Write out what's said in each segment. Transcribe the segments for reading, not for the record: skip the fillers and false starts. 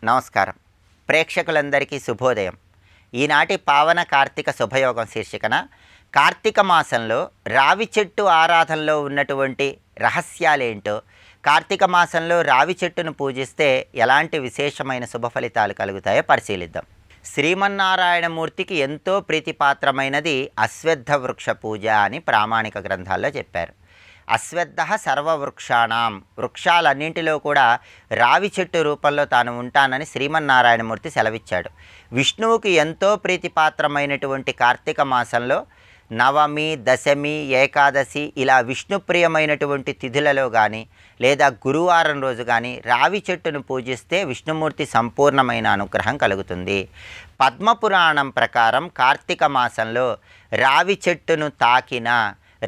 నమస్కారం. ప్రేక్షకులందరికీ శుభోదయం. ఈనాటి పావన కార్తీక శుభయోగం శీర్షికన కార్తీక మాసంలో రావి చెట్టు ఆరాధనలో ఉన్నటువంటి రహస్యాలేంటో, కార్తీక మాసంలో రావి చెట్టును పూజిస్తే ఎలాంటి విశేషమైన శుభ ఫలితాలు కలుగుతాయో పరిశీలిద్దాం. శ్రీమన్నారాయణమూర్తికి ఎంతో ప్రీతిపాత్రమైనది అశ్వత్థ వృక్ష పూజ అని ప్రామాణిక గ్రంథాల్లో చెప్పారు. అశ్వత్థ సర్వవృక్షాణం, వృక్షాలన్నింటిలో కూడా రావి చెట్టు రూపంలో తాను ఉంటానని శ్రీమన్నారాయణమూర్తి సెలవిచ్చాడు. విష్ణువుకి ఎంతో ప్రీతిపాత్రమైనటువంటి కార్తీక మాసంలో నవమి, దశమి, ఏకాదశి ఇలా విష్ణుప్రియమైనటువంటి తిథులలో కానీ లేదా గురువారం రోజు కానీ రావి చెట్టును పూజిస్తే విష్ణుమూర్తి సంపూర్ణమైన అనుగ్రహం కలుగుతుంది. పద్మపురాణం ప్రకారం కార్తీక మాసంలో రావి చెట్టును తాకిన,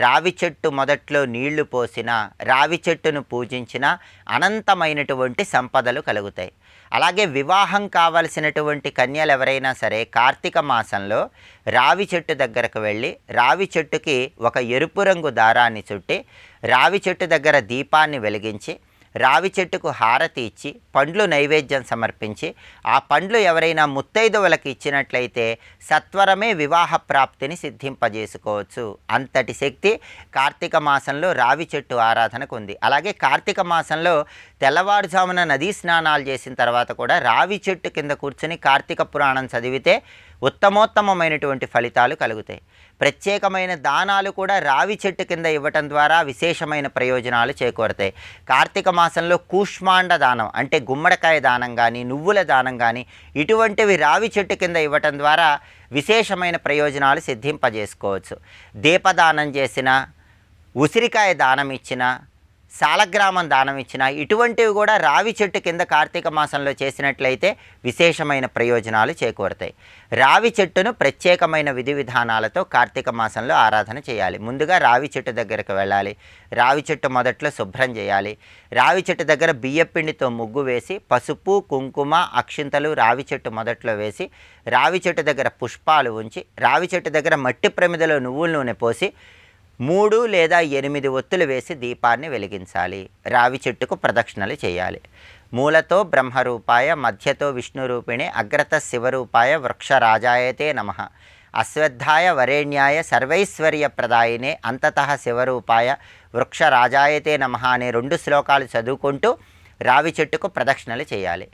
రావి చెట్టు మొదట్లో నీళ్లు పోసిన, రావి చెట్టును పూజించిన అనంతమైనటువంటి సంపదలు కలుగుతాయి. అలాగే వివాహం కావలసినటువంటి కన్యలు ఎవరైనా సరే కార్తీక మాసంలో రావి చెట్టు దగ్గరకు వెళ్ళి రావి చెట్టుకి ఒక ఎరుపు రంగు దారాన్ని చుట్టి రావి చెట్టు దగ్గర దీపాన్ని వెలిగించి రావి చెట్టుకు హారతి ఇచ్చి పండ్లు నైవేద్యం సమర్పించి ఆ పండ్లు ఎవరైనా ముత్తైదువులకు ఇచ్చినట్లయితే సత్వరమే వివాహ ప్రాప్తిని సిద్ధింపజేసుకోవచ్చు. అంతటి శక్తి కార్తీక మాసంలో రావి చెట్టు ఆరాధనకు ఉంది. అలాగే కార్తీక మాసంలో తెల్లవారుజామున నదీ స్నానాలు చేసిన తర్వాత కూడా రావి చెట్టు కింద కూర్చుని కార్తీక పురాణం చదివితే ఉత్తమోత్తమమైనటువంటి ఫలితాలు కలుగుతాయి. ప్రత్యేకమైన దానాలు కూడా రావి చెట్టు కింద ఇవ్వటం ద్వారా విశేషమైన ప్రయోజనాలు చేకూరతాయి. కార్తీక మాసంలో కూష్మాండ దానం అంటే గుమ్మడికాయ దానం కానీ, నువ్వుల దానం కానీ ఇటువంటివి రావి చెట్టు కింద ఇవ్వటం ద్వారా విశేషమైన ప్రయోజనాలు సిద్ధింపజేసుకోవచ్చు. దీపదానం చేసిన, ఉసిరికాయ దానం ఇచ్చిన, సాలగ్రామం దానం ఇచ్చిన ఇటువంటివి కూడా రావి చెట్టు కింద కార్తీక మాసంలో చేసినట్లయితే విశేషమైన ప్రయోజనాలు చేకూరుతాయి. రావి చెట్టును ప్రత్యేకమైన విధి విధానాలతో కార్తీక మాసంలో ఆరాధన చేయాలి. ముందుగా రావి చెట్టు దగ్గరకు వెళ్ళాలి. రావి చెట్టు మొదట్లో శుభ్రం చేయాలి. రావి చెట్టు దగ్గర బియ్యపిండితో ముగ్గు వేసి పసుపు, కుంకుమ, అక్షింతలు రావి చెట్టు మొదట్లో వేసి రావి చెట్టు దగ్గర పుష్పాలు ఉంచి రావి చెట్టు దగ్గర మట్టి ప్రమిదలో నువ్వుల నూనె పోసి 3 లేదా 8 ఒత్తులు వేసి దీపాన్ని వెలిగించాలి. రావి చెట్టుకు ప్రదక్షిణలు చేయాలి. మూలతో బ్రహ్మరూపాయ, మధ్యతో విష్ణురూపిణి, అగ్రత శివరూపాయ, వృక్షరాజాయతే నమః, అశ్వత్థాయ వరేణ్యాయ, సర్వైశ్వర్య ప్రదాయినే, అంతతః శివరూపాయ, వృక్షరాజాయతే నమః అనే 2 శ్లోకాలు చదువుకుంటూ రావి చెట్టుకు ప్రదక్షిణలు చేయాలి.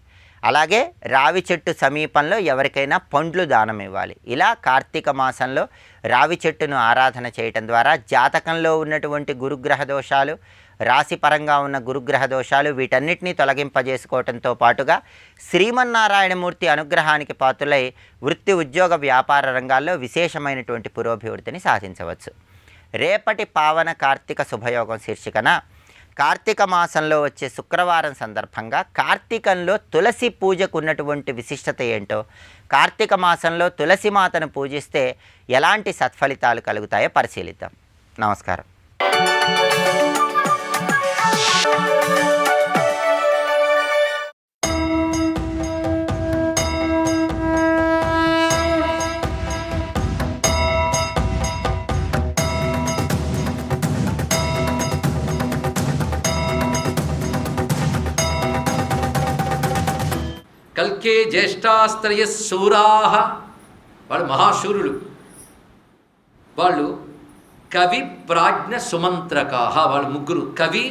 అలాగే రావి చెట్టు సమీపంలో ఎవరికైనా పండ్లు దానం ఇవ్వాలి. ఇలా కార్తీక మాసంలో రావి చెట్టును ఆరాధన చేయటం ద్వారా జాతకంలో ఉన్నటువంటి గురుగ్రహ దోషాలు, రాశిపరంగా ఉన్న గురుగ్రహ దోషాలు వీటన్నిటినీ తొలగింపజేసుకోవటంతో పాటుగా శ్రీమన్నారాయణమూర్తి అనుగ్రహానికి పాత్రులై వృత్తి, ఉద్యోగ, వ్యాపార రంగాల్లో విశేషమైనటువంటి పురోభివృద్ధిని సాధించవచ్చు. రేపటి పావన కార్తీక శుభయోగం శీర్షికన కార్తీక మాసంలో వచ్చే శుక్రవారం సందర్భంగా కార్తీకంలో తులసి పూజకు ఉన్నటువంటి విశిష్టత ఏంటో, కార్తీక మాసంలో తులసి మాతను పూజిస్తే ఎలాంటి సత్ఫలితాలు కలుగుతాయో పరిశీలిద్దాం. నమస్కారం. కల్కే జ్యేష్ఠాస్త్రయ శూరాహ, వాళ్ళు మహాశూరులు. వాళ్ళు కవి, ప్రాజ్ఞ, సుమంత్రకాహ, వాళ్ళు ముగ్గురు. కవి,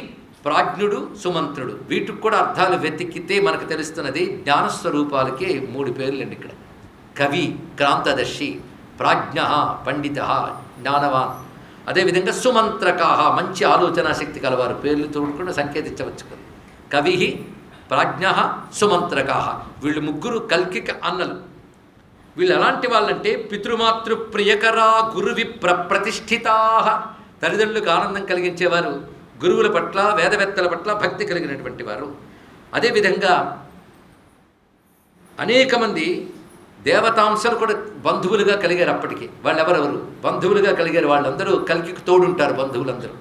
ప్రాజ్ఞుడు, సుమంత్రుడు. వీటికి కూడా అర్థాలు వెతికితే మనకు తెలుస్తున్నది. జ్ఞానస్వరూపాలకి 3 పేర్లండి ఇక్కడ. కవి క్రాంతదర్శి, ప్రాజ్ఞ పండిత జ్ఞానవాన్, అదేవిధంగా సుమంత్రకాహ మంచి ఆలోచనా శక్తి కలవారు. పేర్లు తోడుకుండా సంకేతించవచ్చు. కవి, ప్రాజ్ఞ, సుమంత్రకాహ, వీళ్ళు ముగ్గురు కల్కిక అన్నలు. వీళ్ళు ఎలాంటి వాళ్ళంటే పితృమాతృ ప్రియకరా గురువి ప్రతిష్ఠితా, తల్లిదండ్రులకు ఆనందం కలిగించేవారు, గురువుల పట్ల, వేదవేత్తల పట్ల భక్తి కలిగినటువంటి వారు. అదేవిధంగా అనేక మంది దేవతాంశలు కూడా బంధువులుగా కలిగారు. అప్పటికి వాళ్ళు ఎవరెవరు బంధువులుగా కలిగారు, వాళ్ళందరూ కల్కికి తోడుంటారు. బంధువులందరూ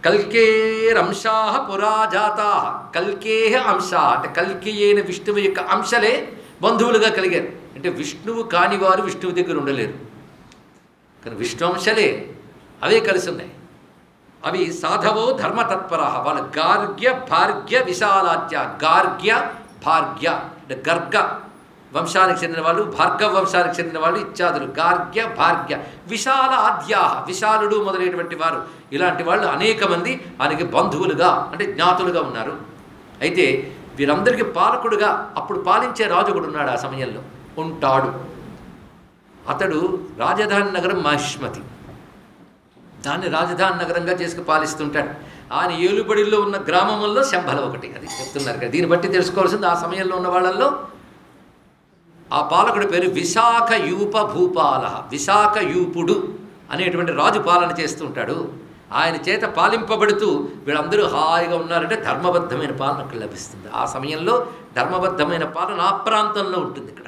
కల్కేరంశా పురాజాతా, కల్కేహ అంశ అంటే కల్కి అయిన విష్ణువు యొక్క అంశలే బంధువులుగా కలిగారు. అంటే విష్ణువు కానివారు విష్ణువు దగ్గర ఉండలేరు, కానీ విష్ణు అంశలే అవే కలిసి ఉన్నాయి. అవి సాధవో ధర్మతత్పర. వాళ్ళ గార్గ్య, భార్గ్య, విశాలాద్య. గార్గ్య భార్గ్య అంటే గర్గ వంశానికి చెందిన వాళ్ళు, భార్గవ వంశానికి చెందిన వాళ్ళు ఇత్యాదులు. గార్గ్య, భార్గ్య, విశాల ఆద్యాహ, విశాలుడు మొదలైనటువంటి వారు, ఇలాంటి వాళ్ళు అనేక మంది ఆయనకి బంధువులుగా అంటే జ్ఞాతులుగా ఉన్నారు. అయితే వీరందరికీ పాలకుడుగా అప్పుడు పాలించే రాజు కూడా ఉన్నాడు, ఆ సమయంలో ఉంటాడు. అతడు రాజధాని నగరం మహిష్మతి, దాన్ని రాజధాని నగరంగా చేసుకు పాలిస్తుంటాడు. ఆయన ఏలుబడిలో ఉన్న గ్రామంలో శంభల ఒకటి, అది చెప్తున్నారు కదా. దీన్ని బట్టి తెలుసుకోవాల్సింది ఆ సమయంలో ఉన్న వాళ్ళల్లో ఆ పాలకుడి పేరు విశాఖయూప భూపాల, విశాఖయూపుడు అనేటువంటి రాజు పాలన చేస్తూ ఉంటాడు. ఆయన చేత పాలింపబడుతూ వీళ్ళందరూ హాయిగా ఉన్నారంటే ధర్మబద్ధమైన పాలన అక్కడ లభిస్తుంది. ఆ సమయంలో ధర్మబద్ధమైన పాలన ఆ ప్రాంతంలో ఉంటుంది. ఇక్కడ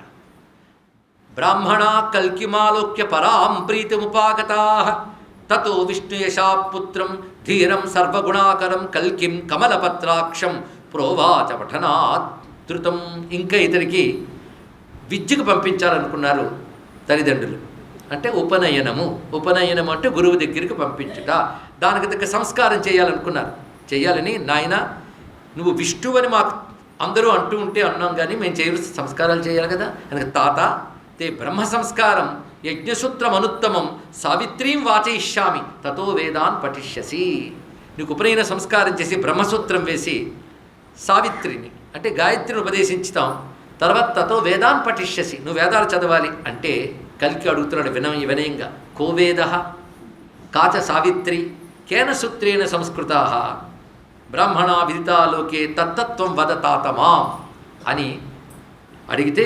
బ్రాహ్మణ కల్కిమాలోక్య పరాం ప్రీతిముపాగతా తతో విష్ణుయశాపుత్రం ధీరం సర్వగుణాకరం కల్కిం కమలపత్రాక్షం ప్రోవాచ పఠనాధృతం. ఇంకా ఇతనికి విద్యకు పంపించాలనుకున్నారు తల్లిదండ్రులు. అంటే ఉపనయనం అంటే గురువు దగ్గరికి పంపించుట, దానికి తగ్గ సంస్కారం చేయాలనుకున్నారు. చేయాలని, నాయన నువ్వు విష్ణువని మాకు అందరూ అంటూ ఉంటే అన్నాం, కానీ మేము చేయవలసిన సంస్కారాలు చేయాలి కదా. అందుకే తాత తే బ్రహ్మ సంస్కారం యజ్ఞసూత్రం అనుత్తమం సావిత్రీం వాచయిష్యామి తతో వేదాన్ పఠిష్యసి. నీకు ఉపనయన సంస్కారం చేసి బ్రహ్మసూత్రం వేసి సావిత్రిని అంటే గాయత్రిని ఉపదేశించుతాం, తర్వాత తతో వేదాన్ పఠిష్యసి, నువ్వు వేదాలు చదవాలి అంటే కల్కి అడుగుతున్నాడు వినయంగా. కో వేద కాచ సావిత్రి కేన సూత్రేణ సంస్కృతా బ్రాహ్మణా విదితాలోకే తత్తత్వం వద తాతమా అని అడిగితే,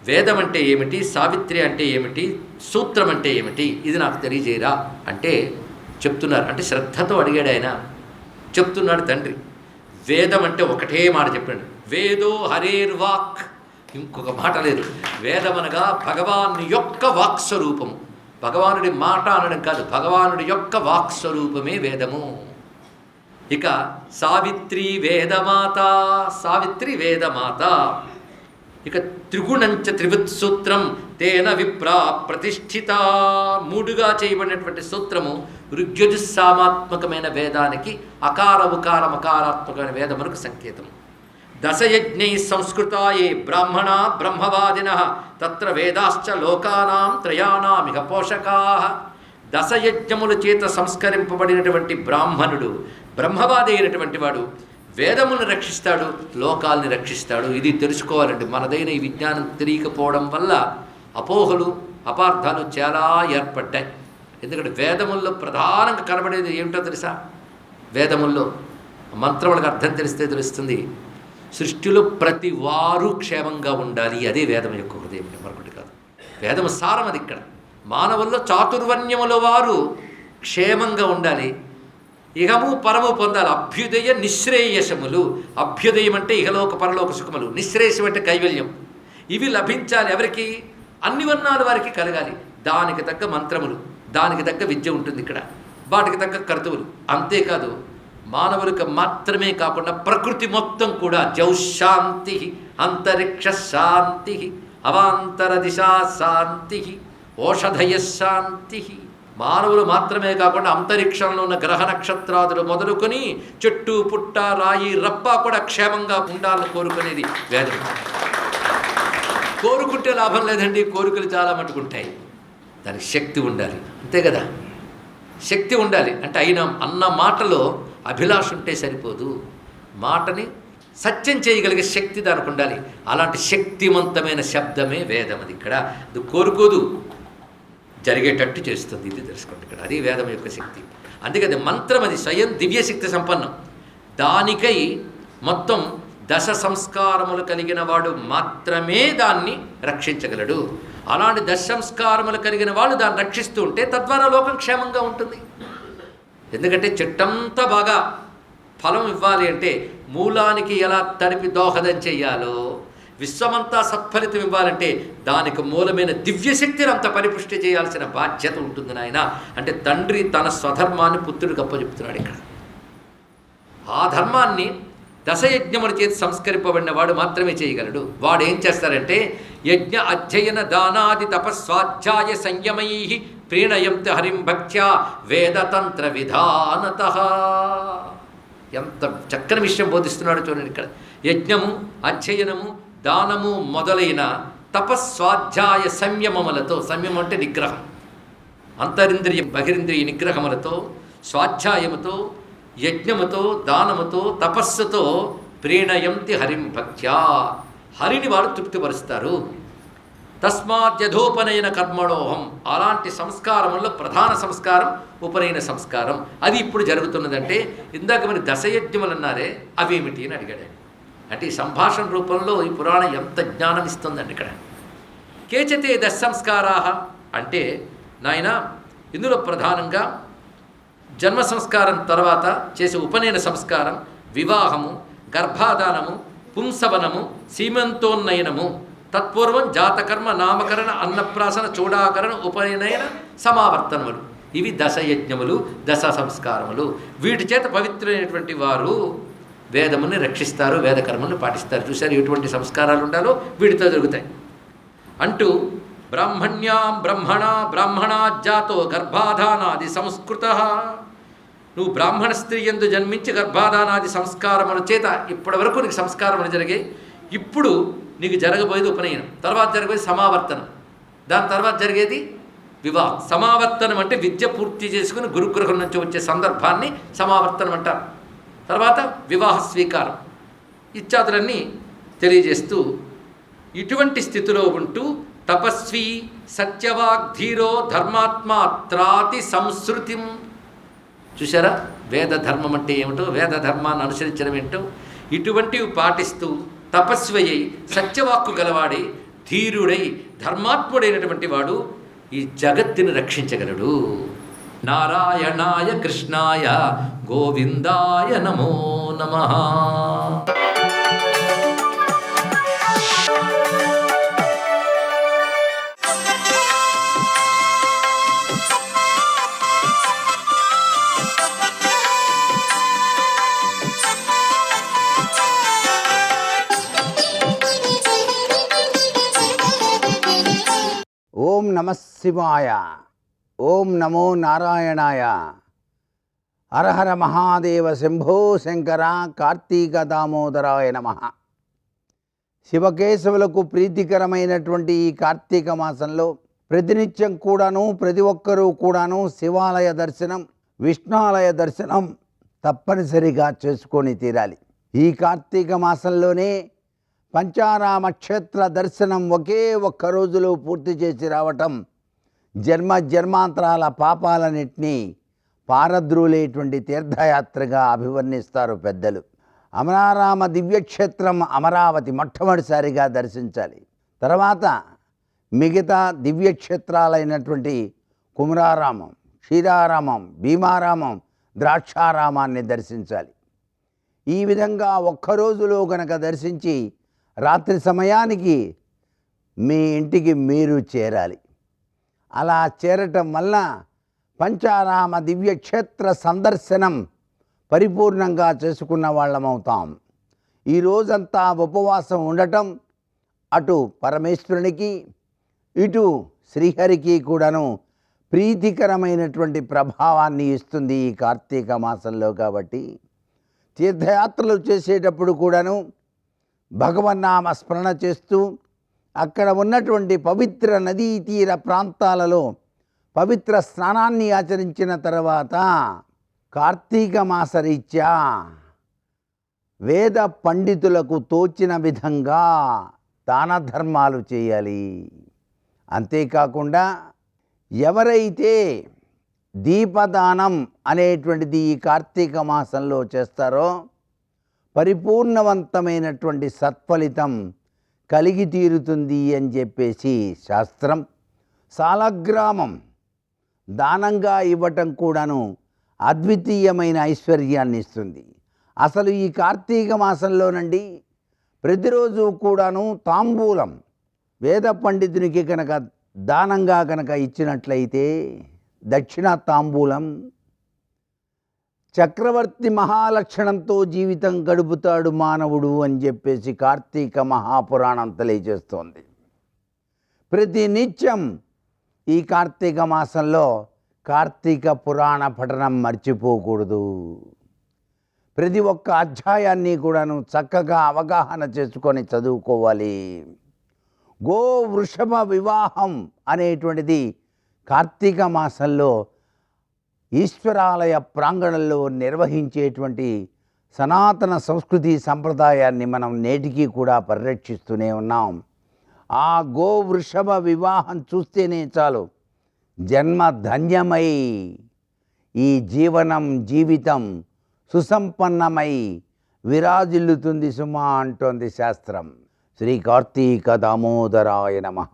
వేదం అంటే ఏమిటి, సావిత్రి అంటే ఏమిటి, సూత్రం అంటే ఏమిటి, ఇది నాకు తెలియజేయరా అంటే చెప్తున్నారు. అంటే శ్రద్ధతో అడిగాడు ఆయన. చెప్తున్నాడు తండ్రి. వేదం అంటే ఒకటే మాట చెప్పాడు, వేదో హరేర్వాక్, ఇంకొక మాట లేదు. వేదమనగా భగవాను యొక్క వాక్స్వరూపము. భగవానుడి మాట అనడం కాదు, భగవానుడి యొక్క వాక్స్వరూపమే వేదము. ఇక సావిత్రి వేదమాత, సావిత్రి వేదమాత. ఇక త్రిగుణంచ త్రివృత్సూత్రం తేన విప్రా ప్రతిష్ఠిత, మూడుగా చేయబడినటువంటి సూత్రము ఋగ్యజుస్సామాత్మకమైన వేదానికి అకార ఉకార మకారాత్మకమైన వేదమునకు సంకేతం. దశయజ్ఞై సంస్కృతాయే బ్రాహ్మణ బ్రహ్మవాదిన తత్ర వేదాశ్చ లోకానాం త్రయాణామిక పోషకా. దశయజ్ఞముల చేత సంస్కరింపబడినటువంటి బ్రాహ్మణుడు బ్రహ్మవాది అయినటువంటి వాడు వేదములను రక్షిస్తాడు, లోకాల్ని రక్షిస్తాడు. ఇది తెలుసుకోవాలండి. మనదైన ఈ విజ్ఞానం తెలియకపోవడం వల్ల అపోహలు అపార్థాలు చాలా ఏర్పడ్డాయి. ఎందుకంటే వేదముల్లో ప్రధానంగా కనబడేది ఏమిటో తెలుసా? వేదముల్లో మంత్రములకు అర్థం తెలిస్తే తెలుస్తుంది. సృష్టిలో ప్రతి వారు క్షేమంగా ఉండాలి, అదే వేదం యొక్క హృదయం, మరొకటి కాదు. వేదము సారం అది. ఇక్కడ మానవుల్లో చాతుర్వర్ణ్యముల వారు క్షేమంగా ఉండాలి, ఇహము పరము పొందాలి. అభ్యుదయ నిశ్రేయసములు. అభ్యుదయం అంటే ఇహలోక పరలోక సుఖములు, నిశ్రేయసం అంటే కైవల్యం. ఇవి లభించాలి ఎవరికి? అన్ని వర్ణాల వారికి కలగాలి. దానికి తగ్గ మంత్రములు, దానికి తగ్గ విద్య ఉంటుంది ఇక్కడ, వాటికి తగ్గ కర్తువులు. అంతేకాదు మానవులకు మాత్రమే కాకుండా ప్రకృతి మొత్తం కూడా జౌశాంతి, అంతరిక్ష శాంతి, అవాంతర దిశా శాంతి, ఓషధయ శాంతి. మానవులు మాత్రమే కాకుండా అంతరిక్షంలో ఉన్న గ్రహ నక్షత్రాదులు మొదలుకొని చెట్టు పుట్ట రాయి రప్ప కూడా క్షేమంగా ఉండాలని కోరుకునేది వేదం. కోరుకుంటే లాభం లేదండి, కోరికలు చాలా మట్టుకుంటాయి. దానికి శక్తి ఉండాలి, అంతే కదా. శక్తి ఉండాలి అంటే అన్న మాటలో అభిలాష ఉంటే సరిపోదు, మాటని సత్యం చేయగలిగే శక్తి దానికి ఉండాలి. అలాంటి శక్తివంతమైన శబ్దమే వేదం. అది ఇక్కడ అది కోరుకోదు, జరిగేటట్టు చేస్తుంది. ఇది తెలుసుకోండి ఇక్కడ, అది వేదం యొక్క శక్తి. అందుకే అది మంత్రం, అది స్వయం దివ్యశక్తి సంపన్నం. దానికై మొత్తం దశ సంస్కారములు కలిగిన వాడు మాత్రమే దాన్ని రక్షించగలడు. అలాంటి దశ సంస్కారములు కలిగిన వాళ్ళు దాన్ని రక్షిస్తూ ఉంటే తద్వారా లోకం క్షేమంగా ఉంటుంది. ఎందుకంటే చెట్టంతా బాగా ఫలం ఇవ్వాలి అంటే మూలానికి ఎలా తడిపి దోహదం చెయ్యాలో, విశ్వమంతా సత్ఫలితం ఇవ్వాలంటే దానికి మూలమైన దివ్యశక్తిని అంత పరిపుష్టి చేయాల్సిన బాధ్యత ఉంటుంది నాయన. అంటే తండ్రి తన స్వధర్మాన్ని పుత్రుడికి అప్పచెప్తున్నాడు ఇక్కడ. ఆ ధర్మాన్ని దశయజ్ఞముల చేతి సంస్కరింపబడిన వాడు మాత్రమే చేయగలడు. వాడు ఏం చేస్తారంటే యజ్ఞ అధ్యయన దానాది తపస్వాధ్యాయ సంయమై ప్రీణయంత హరిం భక్త్యా వేదతంత్ర విధానత. ఎంత చక్కని విషయం బోధిస్తున్నాడు చూడండి ఇక్కడ. యజ్ఞము, అధ్యయనము, దానము మొదలైన తపస్వాధ్యాయ సంయమములతో, సంయమం అంటే నిగ్రహం, అంతరింద్రియ బహిరింద్రియ నిగ్రహములతో, స్వాధ్యాయముతో, యజ్ఞముతో, దానముతో, తపస్సుతో ప్రీణయంతి హరిం భక్త్యా, హరిని వారు తృప్తిపరుస్తారు. తస్మాద్యధోపనయన కర్మణోహం, అలాంటి సంస్కారముల్లో ప్రధాన సంస్కారం ఉపనయన సంస్కారం. అది ఇప్పుడు జరుగుతున్నదంటే ఇందాక మరి దశయజ్ఞములు అన్నారే అవేమిటి అని అడిగాడు. అంటే ఈ సంభాషణ రూపంలో ఈ పురాణం ఎంత జ్ఞానం ఇస్తుందండి ఇక్కడ. కేచతే దశ సంస్కారా అంటే నాయన ఇందులో ప్రధానంగా జన్మ సంస్కారం తర్వాత చేసే ఉపనయన సంస్కారం, వివాహము, గర్భాధానము, పుంసవనము, సీమంతోన్నయనము, తత్పూర్వం జాతకర్మ, నామకరణ, అన్నప్రాసన, చూడాకరణ, ఉపనయన, సమావర్తనములు. ఇవి దశయజ్ఞములు, దశ సంస్కారములు. వీటి చేత పవిత్రమైనటువంటి వారు వేదముని రక్షిస్తారు, వేదకర్మలను పాటిస్తారు. చూశారు ఎటువంటి సంస్కారాలు ఉండాలో వీటితో జరుగుతాయి అంటూ బ్రాహ్మణ్యాం బ్రాహ్మణాజ్జాతో గర్భాధానాది సంస్కృత. నువ్వు బ్రాహ్మణ స్త్రీ యందు జన్మించి గర్భాధానాది సంస్కారముల చేత ఇప్పటి వరకు నీకు సంస్కారములు జరిగాయి. ఇప్పుడు నీకు జరగబోయేది ఉపనయనం, తర్వాత జరగబోయేది సమావర్తనం, దాని తర్వాత జరిగేది వివాహం. సమావర్తనం అంటే విద్య పూర్తి చేసుకుని గురుగృహం నుంచి వచ్చే సందర్భాన్ని సమావర్తనం అంటారు. తర్వాత వివాహ స్వీకారం ఇత్యాదులన్నీ తెలియజేస్తూ ఇటువంటి స్థితిలో ఉంటూ తపస్వి సత్యవాగ్ధీరో ధర్మాత్మా త్రాతి సంస్కృతిం. చూసారా వేద ధర్మం అంటే ఏమిటో, వేద ధర్మాన్ని అనుసరించడం ఏంటో, ఇటువంటివి పాటిస్తూ తపస్వి అయి సత్యవాక్కు గలవాడై ధీరుడై ధర్మాత్ముడైనటువంటి వాడు ఈ జగత్తుని రక్షించగలడు. నారాయణాయ కృష్ణాయ గోవిందాయ నమో నమః. ఓం నమ శివాయ. ఓం నమో నారాయణాయ. హరహర మహాదేవ శంభో శంకర కార్తీక దామోదరాయ నమ. శివకేశవులకు ప్రీతికరమైనటువంటి ఈ కార్తీక మాసంలో ప్రతినిత్యం కూడాను ప్రతి ఒక్కరూ కూడాను శివాలయ దర్శనం, విష్ణాలయ దర్శనం తప్పనిసరిగా చేసుకొని తీరాలి. ఈ కార్తీక మాసంలోనే పంచారామ క్షేత్ర దర్శనం ఒకే ఒక్క రోజులో పూర్తి చేసి రావటం జన్మాంతరాల పాపాలన్నింటినీ పారద్రోలేటువంటి తీర్థయాత్రగా అభివర్ణిస్తారు పెద్దలు. అమరారామ దివ్యక్షేత్రం అమరావతి మొట్టమొదటిసారిగా దర్శించాలి. తర్వాత మిగతా దివ్యక్షేత్రాలైనటువంటి కుమరారామం, క్షీరారామం, భీమారామం, ద్రాక్షారామాన్ని దర్శించాలి. ఈ విధంగా ఒక్కరోజులో గనక దర్శించి రాత్రి సమయానికి మీ ఇంటికి మీరు చేరాలి. అలా చేరటం వల్ల పంచారామ దివ్యక్షేత్ర సందర్శనం పరిపూర్ణంగా చేసుకున్న వాళ్ళమవుతాం. ఈ రోజంతా ఉపవాసం ఉండటం అటు పరమేశ్వరునికి ఇటు శ్రీహరికి కూడాను ప్రీతికరమైనటువంటి ప్రభావాన్ని ఇస్తుంది ఈ కార్తీక మాసంలో. కాబట్టి తీర్థయాత్రలు చేసేటప్పుడు కూడాను భగవన్నామ స్మరణ చేస్తూ అక్కడ ఉన్నటువంటి పవిత్ర నదీ తీర ప్రాంతాలలో పవిత్ర స్నానాన్ని ఆచరించిన తర్వాత కార్తీక మాసరీత్యా వేద పండితులకు తోచిన విధంగా దాన ధర్మాలు చేయాలి. అంతేకాకుండా ఎవరైతే దీపదానం అనేటువంటిది ఈ కార్తీక మాసంలో చేస్తారో పరిపూర్ణవంతమైనటువంటి సత్ఫలితం కలిగి తీరుతుంది అని చెప్పేసి శాస్త్రం. సాలగ్రామం దానంగా ఇవ్వటం కూడాను అద్వితీయమైన ఐశ్వర్యాన్ని ఇస్తుంది. అసలు ఈ కార్తీక మాసంలోనండి ప్రతిరోజు కూడాను తాంబూలం వేద పండితునికి కనుక దానంగా కనుక ఇచ్చినట్లయితే దక్షిణ తాంబూలం చక్రవర్తి మహాలక్షణంతో జీవితం గడుపుతాడు మానవుడు అని చెప్పేసి కార్తీక మహాపురాణం తెలియజేస్తోంది. ప్రతి నిత్యం ఈ కార్తీక మాసంలో కార్తీక పురాణ పఠనం మర్చిపోకూడదు. ప్రతి ఒక్క అధ్యాయాన్ని కూడాను చక్కగా అవగాహన చేసుకొని చదువుకోవాలి. గో వృషభ వివాహం అనేటువంటిది కార్తీక మాసంలో ఈశ్వరాలయ ప్రాంగణంలో నిర్వహించేటువంటి సనాతన సంస్కృతి సంప్రదాయాన్ని మనం నేటికి కూడా పరిరక్షిస్తూనే ఉన్నాం. ఆ గో వృషభ వివాహం చూస్తేనే చాలు జన్మ ధన్యమై ఈ జీవితం సుసంపన్నమై విరాజిల్లుతుంది సుమా అంటోంది శాస్త్రం. శ్రీ కార్తీక దామోదరాయ నమః.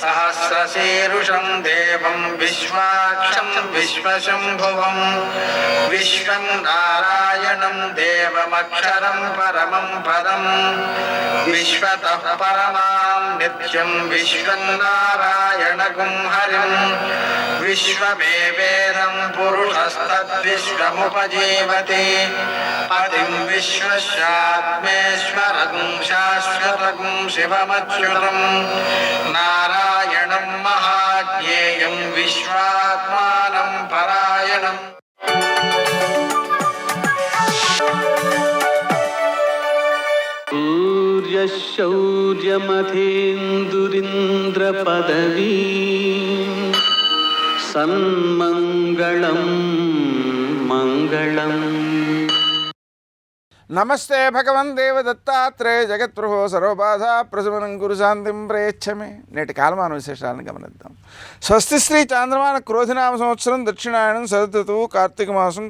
సహస్రశీరుషం దేవం విశ్వాక్షం విశ్వశంభువం విశ్వం నారాయణం దేవమక్షరం పరమం పదం విశ్వతః పరమాం నిత్యం విశ్వం నారాయణగుం హరిం విశ్వమేవేదం పురుషస్తద్విశ్వముపజీవతి పతిం విశ్వస్యాత్మేశ్వరం శాశ్వతం శివమచ్యుతం నారాయణం మహాజ్ఞేయం విశ్వాత్మానం పరాయణం. శౌర్యమథేందురింద్రపదవీ సన్మంగళం మంగళం. నమస్తే భగవన్ దేవదత్తాత్రేయ జగత్ప్రభో సర్వబాధ ప్రశమనం గురు శాంతిం ప్రేచ్ఛమే. నేటి కాలమాన విశేషాలను గమనిద్దాం. స్వస్తి శ్రీ చాంద్రమాన క్రోధినామ సంవత్సరం దక్షిణాయనం శరదృతువు కార్తీక మాసం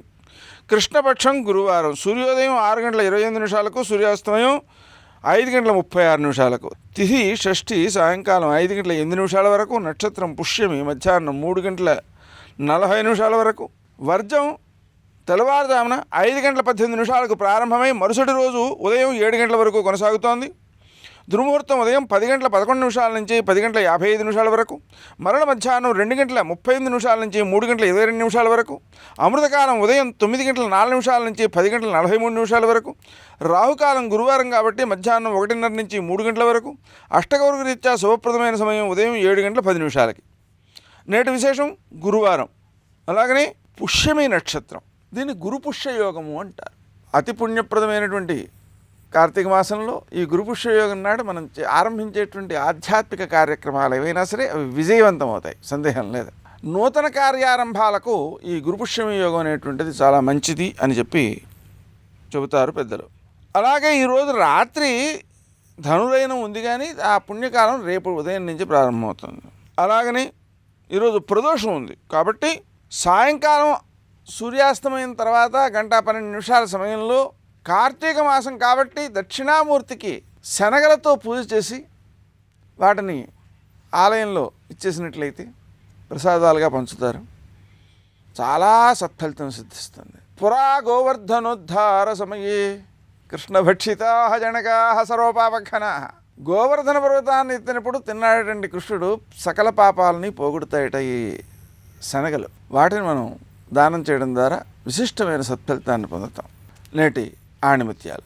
కృష్ణపక్షం గురువారం. సూర్యోదయం 6:28 సూర్యాస్తమయం 5:36. తిథి షష్ఠి సాయంకాలం 5:08 వరకు. నక్షత్రం పుష్యమి మధ్యాహ్నం 3:40 వరకు. వర్జం తెల్లవారుజామున 5:18 ప్రారంభమై మరుసటి రోజు ఉదయం 7 వరకు కొనసాగుతోంది. దుర్ముహూర్తం ఉదయం 10:11 నుంచి 10:55 వరకు. మరల మధ్యాహ్నం 2:35 నుంచి 3:22 వరకు. అమృతకాలం ఉదయం 9:04 నుంచి 10:43 వరకు. రాహుకాలం గురువారం కాబట్టి మధ్యాహ్నం 1:30 నుంచి 3 గంటల వరకు. అష్టగౌరవ రీత్యా శుభప్రదమైన సమయం ఉదయం 7:10 నేటి విశేషం గురువారం. అలాగనే పుష్యమి నక్షత్రం. దీన్ని గురుపుష్య యోగము అంటారు. అతి పుణ్యప్రదమైనటువంటి కార్తీక మాసంలో ఈ గురుపుష్య యోగం నాడు మనం ఆరంభించేటువంటి ఆధ్యాత్మిక కార్యక్రమాలు ఏవైనా సరే అవి విజయవంతం అవుతాయి, సందేహం లేదు. నూతన కార్యారంభాలకు ఈ గురుపుష్యమి యోగం అనేటువంటిది చాలా మంచిది అని చెప్పి చెబుతారు పెద్దలు. అలాగే ఈరోజు రాత్రి ధనురైనం ఉంది, కానీ ఆ పుణ్యకాలం రేపు ఉదయం నుంచి ప్రారంభమవుతుంది. అలాగని ఈరోజు ప్రదోషం ఉంది కాబట్టి సాయంకాలం సూర్యాస్తమయం తర్వాత 1:12 సమయంలో కార్తీక మాసం కాబట్టి దక్షిణామూర్తికి శనగలతో పూజ చేసి వాటిని ఆలయంలో ఇచ్చేసినట్లయితే ప్రసాదాలుగా పంచుతారు. చాలా సత్ఫలితం సిద్ధిస్తుంది. పురా గోవర్ధనోద్ధార సమయే కృష్ణభక్షితా జనకా సర్వపాపఘ్నా. గోవర్ధన పర్వతాన్ని ఎత్తినప్పుడు తిన్నాడటండి కృష్ణుడు సకల పాపాలని పోగొడతాయట ఈ శనగలు. వాటిని మనం దానం చేయడం ద్వారా విశిష్టమైన సత్ఫలితాన్ని పొందుతాం. నేటి ఆణిముత్యాలు.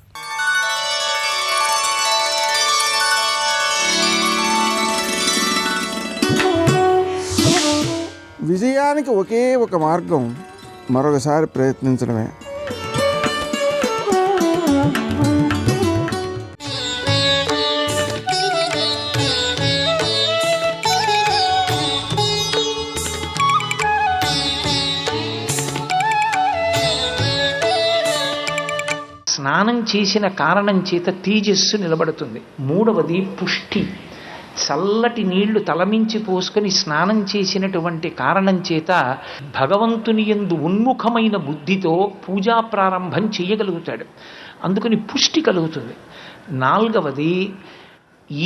విజయానికి ఒకే ఒక మార్గం, మరొకసారి ప్రయత్నించడమే. స్నానం చేసిన కారణం చేత తేజస్సు నిలబడుతుంది. మూడవది పుష్టి. చల్లటి నీళ్లు తలమించి పోసుకొని స్నానం చేసినటువంటి కారణం చేత భగవంతుని యందు ఉన్ముఖమైన బుద్ధితో పూజా ప్రారంభం చేయగలుగుతాడు. అందుకని పుష్టి కలుగుతుంది. నాలుగవది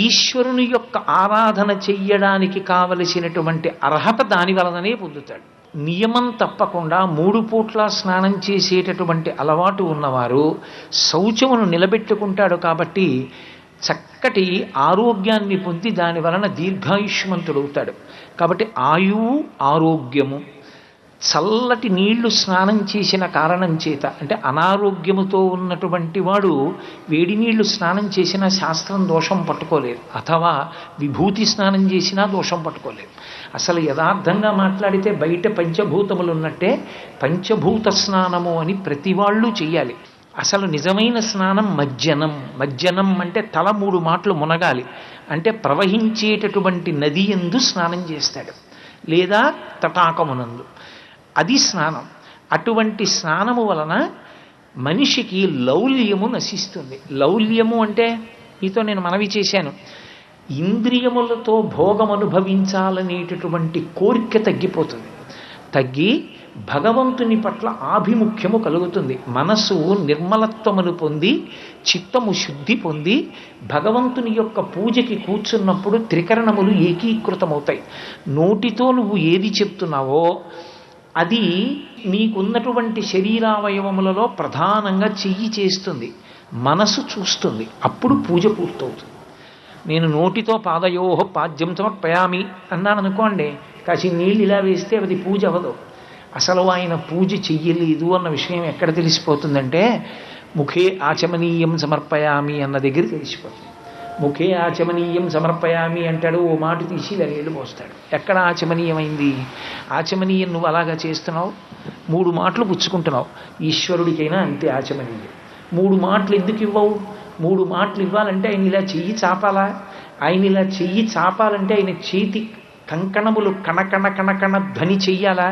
ఈశ్వరుని యొక్క ఆరాధన చెయ్యడానికి కావలసినటువంటి అర్హత దాని వలననే పొందుతాడు. నియమం తప్పకుండా 3 పూట్ల స్నానం చేసేటటువంటి అలవాటు ఉన్నవారు శౌచమును నిలబెట్టుకుంటాడు కాబట్టి చక్కటి ఆరోగ్యాన్ని పొంది దాని వలన దీర్ఘాయుష్మంతుడవుతాడు. కాబట్టి ఆయువు ఆరోగ్యము చల్లటి నీళ్లు స్నానం చేసిన కారణం చేత, అంటే అనారోగ్యముతో ఉన్నటువంటి వాడు వేడి నీళ్లు స్నానం చేసినా శాస్త్రం దోషం పట్టుకోలేదు, అథవా విభూతి స్నానం చేసినా దోషం పట్టుకోలేదు. అసలు యథార్థంగా మాట్లాడితే బయట పంచభూతములు ఉన్నట్టే పంచభూత స్నానము అని ప్రతి వాళ్ళు చెయ్యాలి. అసలు నిజమైన స్నానం మజ్జనం. మజ్జనం అంటే తల 3 మాటలు మునగాలి, అంటే ప్రవహించేటటువంటి నది యందు స్నానం చేస్తాడు, లేదా తటాకమునందు. అది స్నానం. అటువంటి స్నానము వలన మనిషికి లౌల్యము నశిస్తుంది. లౌల్యము అంటే మీతో నేను మనవి చేశాను, ఇంద్రియములతో భోగం అనుభవించాలనేటటువంటి కోరిక తగ్గిపోతుంది. తగ్గి భగవంతుని పట్ల ఆభిముఖ్యము కలుగుతుంది. మనసు నిర్మలత్వమును పొంది చిత్తము శుద్ధి పొంది భగవంతుని యొక్క పూజకి కూర్చున్నప్పుడు త్రికరణములు ఏకీకృతమవుతాయి. నోటితో నువ్వు ఏది చెప్తున్నావో అది నీకున్నటువంటి శరీరావయవములలో ప్రధానంగా చెయ్యి చేస్తుంది, మనసు చూస్తుంది. అప్పుడు పూజ పూర్తవుతుంది. నేను నోటితో పాదయోహ పాద్యం సమర్పయామి అన్నాను అనుకోండి, కాసి నీళ్ళు ఇలా వేస్తే అది పూజ అవ్వదు. అసలు ఆయన పూజ చెయ్యలేదు అన్న విషయం ఎక్కడ తెలిసిపోతుందంటే ముఖే ఆచమనీయం సమర్పయామి అన్న దగ్గర తెలిసిపోతుంది. ముఖే ఆచమనీయం సమర్పయామి అంటాడు, ఓ మాట తీసి ఇలా నీళ్లు పోస్తాడు. ఎక్కడ ఆచమనీయమైంది? ఆచమనీయం నువ్వు అలాగా చేస్తున్నావు, 3 మాటలు పుచ్చుకుంటున్నావు. ఈశ్వరుడికైనా అంతే ఆచమనీయం. 3 మాటలు ఎందుకు ఇవ్వవు? 3 మాటలు ఇవ్వాలంటే ఆయన ఇలా చెయ్యి చాపాలా? ఆయన ఇలా చెయ్యి చాపాలంటే ఆయన చేతి కంకణములు కణకణ కణకణ ధ్వని చెయ్యాలా?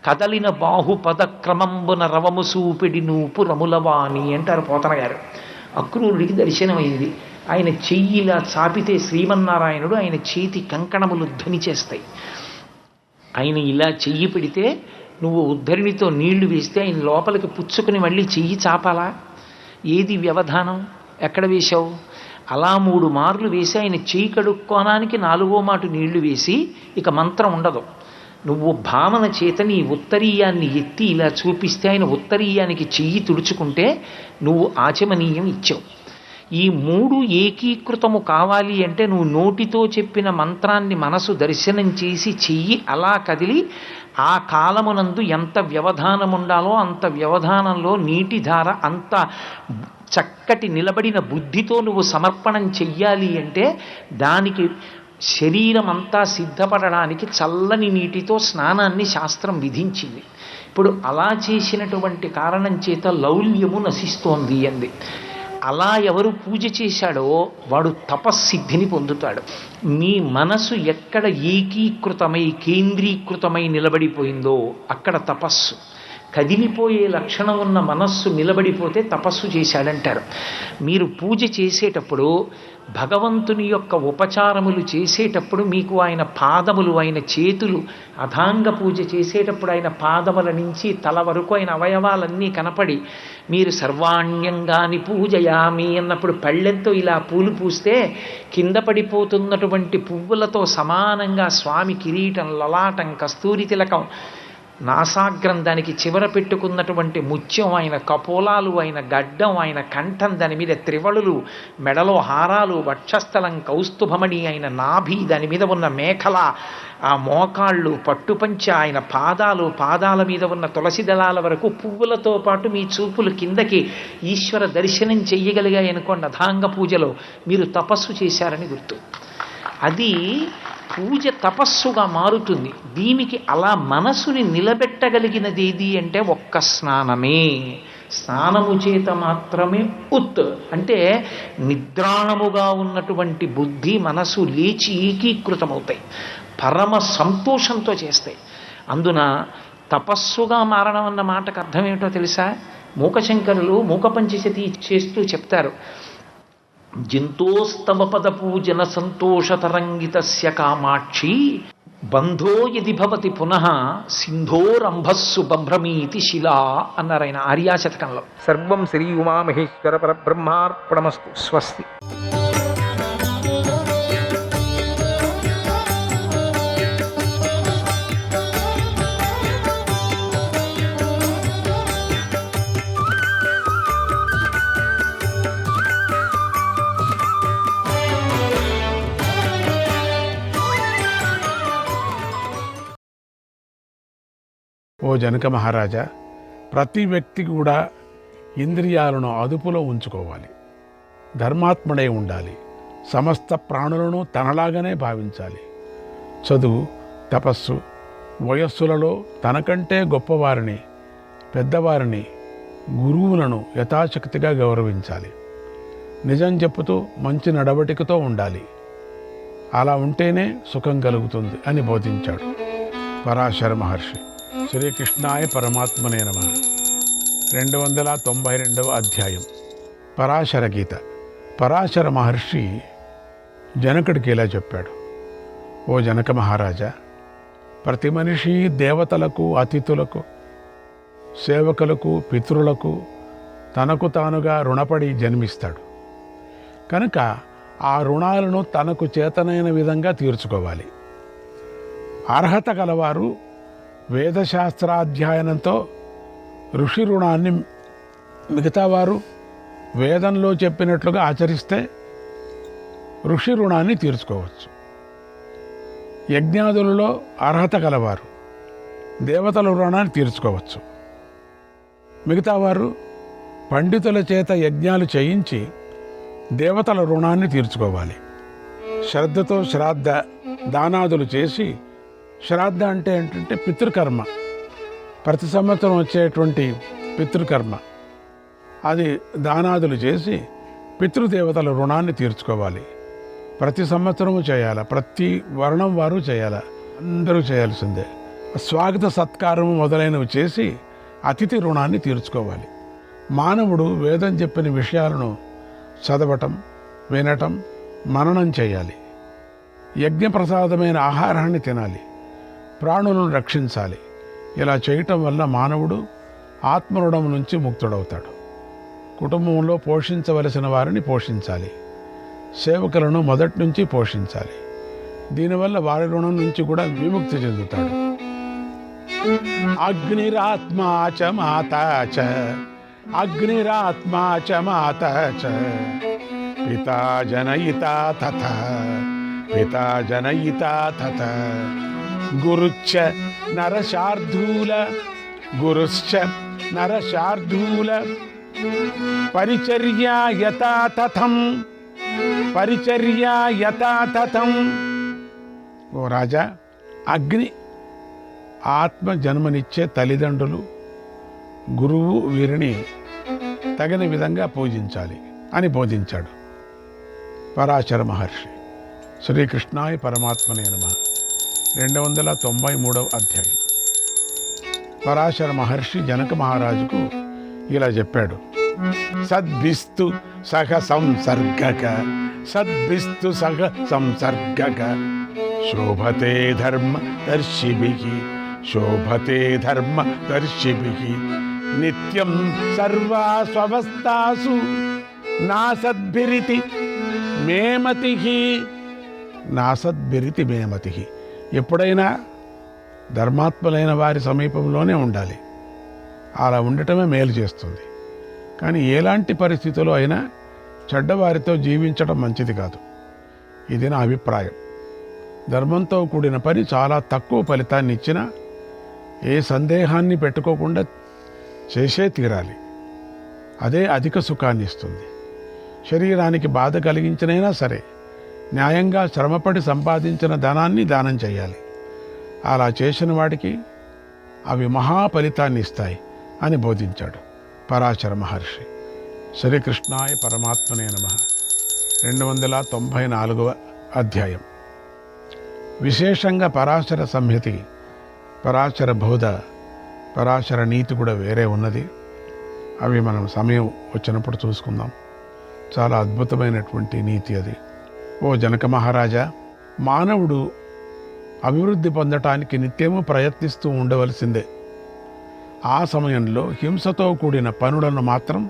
కదలిన బాహుపద క్రమంబున రవము సూపిడి నూపు రములవాణి అంటారు పోతన గారు. అక్రూరుడికి దర్శనమైంది. ఆయన చెయ్యిలా చాపితే శ్రీమన్నారాయణుడు ఆయన చేతి కంకణములు ధ్వని చేస్తాయి. ఆయన ఇలా చెయ్యి పెడితే నువ్వు ఉద్ధరిణితో నీళ్లు వేస్తే ఆయన లోపలికి పుచ్చుకుని మళ్ళీ చెయ్యి చాపాలా? ఏది వ్యవధానం? ఎక్కడ వేశావు? అలా 3 మార్లు వేసి ఆయన చెయ్యి కడుక్కోనానికి 4వ మాట నీళ్లు వేసి ఇక మంత్రం ఉండదు. నువ్వు భావన చేత నీ ఉత్తరీయాన్ని ఎత్తి ఇలా చూపిస్తే ఆయన ఉత్తరీయానికి చెయ్యి తుడుచుకుంటే నువ్వు ఆచమనీయం ఇచ్చావు. ఈ 3 ఏకీకృతము కావాలి అంటే నువ్వు నోటితో చెప్పిన మంత్రాన్ని మనసు దర్శనం చేసి చెయ్యి అలా కదిలి ఆ కాలమునందు ఎంత వ్యవధానం ఉండాలో అంత వ్యవధానంలో నీటి ధార అంత చక్కటి నిలబడిన బుద్ధితో నువ్వు సమర్పణం చెయ్యాలి అంటే దానికి శరీరం అంతా సిద్ధపడడానికి చల్లని నీటితో స్నానాన్ని శాస్త్రం విధించింది. ఇప్పుడు అలా చేసినటువంటి కారణం చేత లౌల్యము నశిస్తోంది అంది. అలా ఎవరు పూజ చేశాడో వాడు తపస్సిద్ధిని పొందుతాడు. మీ మనసు ఎక్కడ ఏకీకృతమై కేంద్రీకృతమై నిలబడిపోయిందో అక్కడ తపస్సు. కదిలిపోయే లక్షణం ఉన్న మనస్సు నిలబడిపోతే తపస్సు చేశాడంటారు. మీరు పూజ చేసేటప్పుడు భగవంతుని యొక్క ఉపచారములు చేసేటప్పుడు మీకు ఆయన పాదములు, ఆయన చేతులు, అథాంగ పూజ చేసేటప్పుడు ఆయన పాదముల నుంచి తల వరకు ఆయన అవయవాలన్నీ కనపడి మీరు సర్వాణ్యంగాని పూజయామి అన్నప్పుడు పళ్ళెంతో ఇలా పూలు పూస్తే కింద పడిపోతున్నటువంటి పువ్వులతో సమానంగా స్వామి కిరీటం, లలాటం, కస్తూరి తిలకం, నాసాగ్రం, దానికి చివర పెట్టుకున్నటువంటి ముత్యం, ఆయన కపోలాలు, ఆయన గడ్డం, ఆయన కంఠం, దాని మీద త్రివళులు, మెడలో హారాలు, వక్షస్థలం కౌస్తుభమణి, ఆయన నాభి, దాని మీద ఉన్న మేఖల, ఆ మోకాళ్ళు, పట్టుపంచ, ఆయన పాదాలు, పాదాల మీద ఉన్న తులసి దళాల వరకు పువ్వులతో పాటు మీ చూపులు కిందకి ఈశ్వర దర్శనం చెయ్యగలిగాయి అనుకోండి. అథాంగ పూజలో మీరు తపస్సు చేశారని గుర్తు. అది పూజ తపస్సుగా మారుతుంది. దీనికి అలా మనసుని నిలబెట్టగలిగినది ఏది అంటే ఒక్క స్నానమే. స్నానము చేత మాత్రమే అంటే నిద్రాణముగా ఉన్నటువంటి బుద్ధి, మనసు లేచి ఏకీకృతమవుతాయి, పరమ సంతోషంతో చేస్తాయి. అందున తపస్సుగా మారడం అన్న మాటకు అర్థం ఏమిటో తెలుసా? మూకశంకరులు మూక పంచశతి చేస్తూ చెప్తారు, జింతోస్తవ పద పూజన సంతోషతరంగితస్య కామాక్షి బంధో యది భవతి పునః సింధోరంభస్సు బంభ్రమీతి శిలా అన్నారు ఆయన ఆర్యాశతకంలో. సర్వం శ్రీ ఉమామహేశ్వర పరబ్రహ్మార్పణమస్తు. స్వస్తి. జనక మహారాజా, ప్రతి వ్యక్తి కూడా ఇంద్రియాలను అదుపులో ఉంచుకోవాలి, ధర్మాత్ముడై ఉండాలి, సమస్త ప్రాణులను తనలాగానే భావించాలి. చదువు, తపస్సు, వయస్సులలో తనకంటే గొప్పవారిని, పెద్దవారిని, గురువులను యథాశక్తిగా గౌరవించాలి. నిజం చెప్పుతూ మంచి నడవడికతో ఉండాలి. అలా ఉంటేనే సుఖం కలుగుతుంది అని బోధించాడు పరాశర మహర్షి. శ్రీకృష్ణాయ పరమాత్మనే నమః. 292వ అధ్యాయం పరాశర గీత. పరాశర మహర్షి జనకుడికి ఇలా చెప్పాడు: ఓ జనక మహారాజా, ప్రతి మనిషి దేవతలకు, అతిథులకు, సేవకులకు, పితరులకు తనకు తానుగా రుణపడి జన్మిస్తాడు. కనుక ఆ రుణాలను తనకు చేతనైన విధంగా తీర్చుకోవాలి. అర్హత గలవారు వేదశాస్త్రాధ్యయనంతో ఋషి రుణాన్ని, మిగతా వారు వేదంలో చెప్పినట్లుగా ఆచరిస్తే ఋషి రుణాన్ని తీర్చుకోవచ్చు. యజ్ఞాదులలో అర్హత గలవారు దేవతల రుణాన్ని తీర్చుకోవచ్చు. మిగతా వారు పండితుల చేత యజ్ఞాలు చేయించి దేవతల రుణాన్ని తీర్చుకోవాలి. శ్రద్ధతో శ్రాద్ధ దానాదులు చేసి, శ్రాద్ధ అంటే ఏంటంటే పితృకర్మ, ప్రతి సంవత్సరం వచ్చేటువంటి పితృకర్మ, అది దానాదులు చేసి పితృదేవతల రుణాన్ని తీర్చుకోవాలి. ప్రతి సంవత్సరము చేయాలి, ప్రతి వర్ణం వారు చేయాలి, అందరూ చేయాల్సిందే. స్వాగత సత్కారము మొదలైనవి చేసి అతిథి రుణాన్ని తీర్చుకోవాలి. మానవుడు వేదం చెప్పిన విషయాలను చదవటం, వినటం, మననం చేయాలి. యజ్ఞప్రసాదమైన ఆహారాన్ని తినాలి, ప్రాణులను రక్షించాలి. ఇలా చేయటం వల్ల మానవుడు ఆత్మరుణం నుంచి ముక్తుడవుతాడు. కుటుంబంలో పోషించవలసిన వారిని పోషించాలి, సేవకులను మొదటి నుంచి పోషించాలి. దీనివల్ల వారి రుణం నుంచి కూడా విముక్తి చెందుతాడు. అగ్నిరాత్మా చ మాతా చ, అగ్నిరాత్మా చ మాతా చ, పితా జనయితా తథా, పితా జనయితా తథా, గురుశ్చ నరశార్దూల, గురుశ్చ నరశార్దూల, పరిచర్యా యథా తథం, పరిచర్యా యథా తథం. ఓ రాజా, అగ్ని ఆత్మ జన్మనిచ్చే తల్లిదండ్రులు, గురువు వీరిని తగిన విధంగా పూజించాలి అని బోధించాడు పరాశర మహర్షి. శ్రీకృష్ణాయ పరమాత్మనే నమః. 293వ అధ్యాయం పరాశర మహర్షి జనక మహారాజుకు ఇలా చెప్పాడు: సద్భిస్తు సహ సంసర్గక, సద్భిస్తు సహ సంసర్గక, శోభతే ధర్మ దర్శిభిః, శోభతే ధర్మ దర్శిభిః, నిత్యం సర్వాస్వవస్థాసు నాసద్భిరితి మేమతిః, నాసద్భిరితి మేమతిః. ఎప్పుడైనా ధర్మాత్ములైన వారి సమీపంలోనే ఉండాలి. అలా ఉండటమే మేలు చేస్తుంది. కానీ ఎలాంటి పరిస్థితుల్లో అయినా చెడ్డవారితో జీవించడం మంచిది కాదు. ఇది నా అభిప్రాయం. ధర్మంతో కూడిన పని చాలా తక్కువ ఫలితాన్ని ఇచ్చినా ఏ సందేహాన్ని పెట్టుకోకుండా చేసే తీరాలి. అదే అధిక సుఖాన్ని ఇస్తుంది. శరీరానికి బాధ కలిగించినైనా సరే న్యాయంగా శ్రమపడి సంపాదించిన ధనాన్ని దానం చేయాలి. అలా చేసిన వాడికి అవి మహా ఫలితాన్ని ఇస్తాయి అని బోధించాడు పరాశర మహర్షి. శ్రీకృష్ణాయ పరమాత్మనే నమః. 294వ అధ్యాయం విశేషంగా పరాశర సంహితి, పరాశర బోధ, పరాశర నీతి కూడా వేరే ఉన్నది. అవి మనం సమయం వచ్చినప్పుడు చూసుకుందాం. చాలా అద్భుతమైనటువంటి నీతి అది. ఓ జనక మహారాజా, మానవుడు అభివృద్ధి పొందటానికి నిత్యము ప్రయత్నిస్తూ ఉండవలసిందే. ఆ సమయంలో హింసతో కూడిన పనులను మాత్రం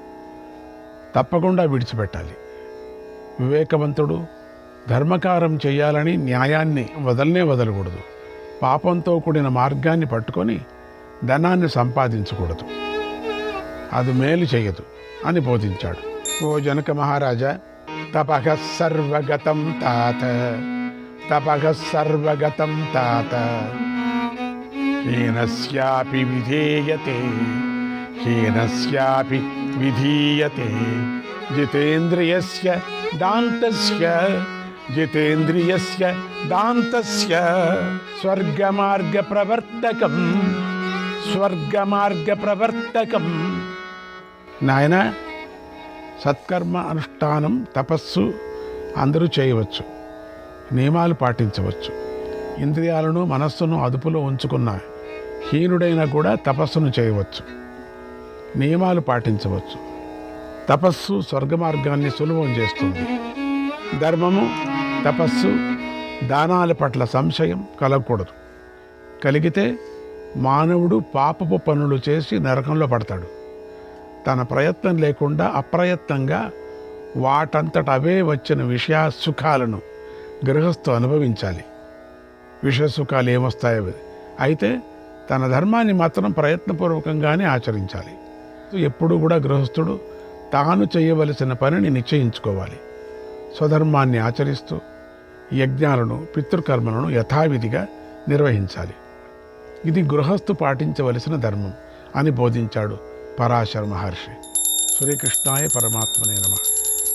తప్పకుండా విడిచిపెట్టాలి. వివేకవంతుడు ధర్మకారం చేయాలని న్యాయాన్ని వదలకూడదు. పాపంతో కూడిన మార్గాన్ని పట్టుకొని ధనాన్ని సంపాదించకూడదు. అది మేలు చేయదు అని బోధించాడు. ఓ జనక మహారాజా, తపః సర్వగతం తాత, తపః సర్వగతం తాత, హీనస్యాపి విధేయతే హీనస్యాపి విధీయతే జితేంద్రియస్య దాంతస్య జితేంద్రియస్య దాంతస్య స్వర్గమార్గ ప్రవర్తకం స్వర్గమార్గ ప్రవర్తకం. నాయన, సత్కర్మ అనుష్ఠానం, తపస్సు అందరూ చేయవచ్చు, నియమాలు పాటించవచ్చు. ఇంద్రియాలను మనస్సును అదుపులో ఉంచుకున్న హీనుడైనా కూడా తపస్సును చేయవచ్చు, నియమాలు పాటించవచ్చు. తపస్సు స్వర్గమార్గాన్ని సులభం చేస్తుంది. ధర్మము, తపస్సు, దానాల పట్ల సంశయం కలగకూడదు. కలిగితే మానవుడు పాపపు పనులు చేసి నరకంలో పడతాడు. తన ప్రయత్నం లేకుండా అప్రయత్నంగా వాటంతట అవే వచ్చిన విషయ సుఖాలను గృహస్థు అనుభవించాలి. విషయ సుఖాలు ఏమొస్తాయో అయితే తన ధర్మాన్ని మాత్రం ప్రయత్నపూర్వకంగానే ఆచరించాలి. ఎప్పుడూ కూడా గృహస్థుడు తాను చేయవలసిన పనిని నిశ్చయించుకోవాలి. స్వధర్మాన్ని ఆచరిస్తూ యజ్ఞాలను, పితృకర్మలను యథావిధిగా నిర్వహించాలి. ఇది గృహస్థు పాటించవలసిన ధర్మం అని బోధించాడు పరాశర మహర్షి. శ్రీకృష్ణాయ పరమాత్మనే నమః.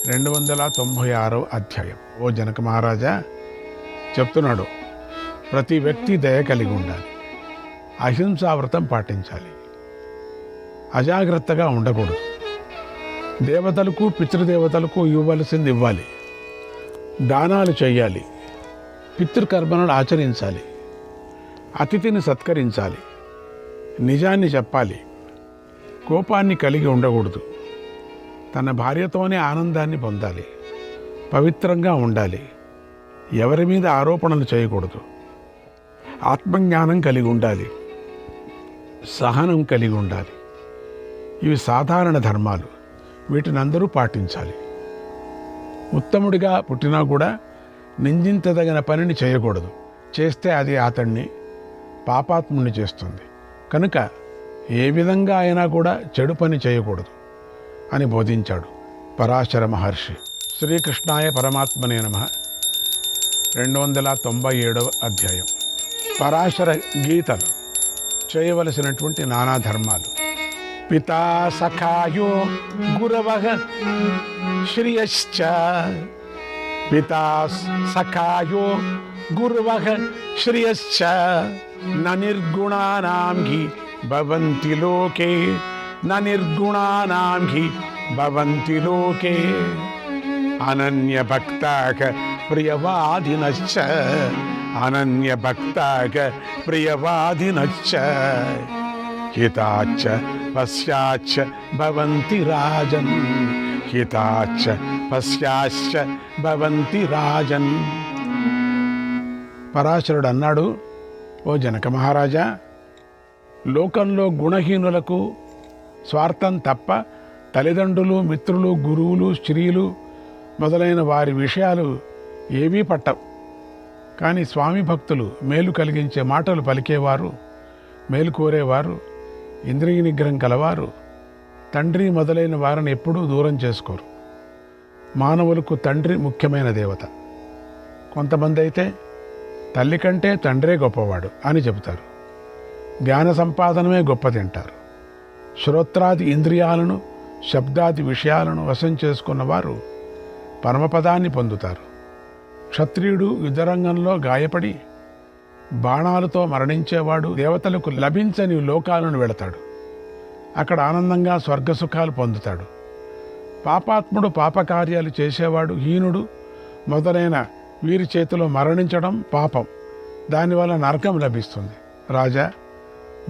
296వ అధ్యాయం. ఓ జనక మహారాజా చెప్తున్నాడు, ప్రతి వ్యక్తి దయ కలిగి ఉండాలి, అహింసావ్రతం పాటించాలి, అజాగ్రత్తగా ఉండకూడదు, దేవతలకు పితృదేవతలకు ఇవ్వవలసింది ఇవ్వాలి, దానాలు చేయాలి, పితృకర్మలను ఆచరించాలి, అతిథిని సత్కరించాలి, నిజాన్ని చెప్పాలి, కోపాన్ని కలిగి ఉండకూడదు, తన భార్యతోనే ఆనందాన్ని పొందాలి, పవిత్రంగా ఉండాలి, ఎవరి మీద ఆరోపణలు చేయకూడదు, ఆత్మజ్ఞానం కలిగి ఉండాలి, సహనం కలిగి ఉండాలి. ఇవి సాధారణ ధర్మాలు. వీటిని అందరూ పాటించాలి. ఉత్తముడిగా పుట్టినా కూడా నిందించదగిన పనిని చేయకూడదు. చేస్తే అది అతన్ని పాపాత్ముని చేస్తుంది. కనుక ఏ విధంగా అయినా కూడా చెడు పని చేయకూడదు అని బోధించాడు పరాశర మహర్షి. శ్రీకృష్ణాయ పరమాత్మనే నమః. 297వ అధ్యాయం. పరాశర గీతలు చేయవలసినటువంటి నానా ధర్మాలు. పితా సఖాయో గురవః శ్రియశ్చ పితా సఖాయో గురవః శ్రియశ్చ న నిర్గుణానాం హి భవంతి లోకే న నిర్గుణానాం హి భవంతి లోకే అనన్యభక్తాః ప్రియవాదినశ్చ అనన్యభక్తాః ప్రియవాదినశ్చ హితాచ్చ పశ్యాచ్చ భవంతి రాజన్ హితాచ్చ పశ్యాచ్చ భవంతి రాజన్. పరాశరుడు అన్నాడు, ఓ జనక మహారాజా, లోకంలో గుణహీనులకు స్వార్థం తప్ప తల్లిదండ్రులు, మిత్రులు, గురువులు, స్త్రీలు మొదలైన వారి విషయాలు ఏవీ పట్టవు. కానీ స్వామి భక్తులు, మేలు కలిగించే మాటలు పలికేవారు, మేలు కోరేవారు, ఇంద్రియ నిగ్రహం కలవారు, తండ్రి మొదలైన వారిని ఎప్పుడూ దూరం చేసుకోరు. మానవులకు తండ్రి ముఖ్యమైన దేవత. కొంతమంది అయితే తల్లి కంటే తండ్రే గొప్పవాడు అని చెబుతారు. జ్ఞాన సంపాదనమే గొప్పదంటారు. శ్రోత్రాది ఇంద్రియాలను, శబ్దాది విషయాలను వశం చేసుకున్నవారు పరమపదాన్ని పొందుతారు. క్షత్రియుడు యుద్ధరంగంలో గాయపడి బాణాలతో మరణించేవాడు దేవతలకు లభించని లోకాలను వెళతాడు. అక్కడ ఆనందంగా స్వర్గసుఖాలు పొందుతాడు. పాపాత్ముడు, పాపకార్యాలు చేసేవాడు, హీనుడు మొదలైన వీరి చేతిలో మరణించడం పాపం. దానివల్ల నరకం లభిస్తుంది. రాజా,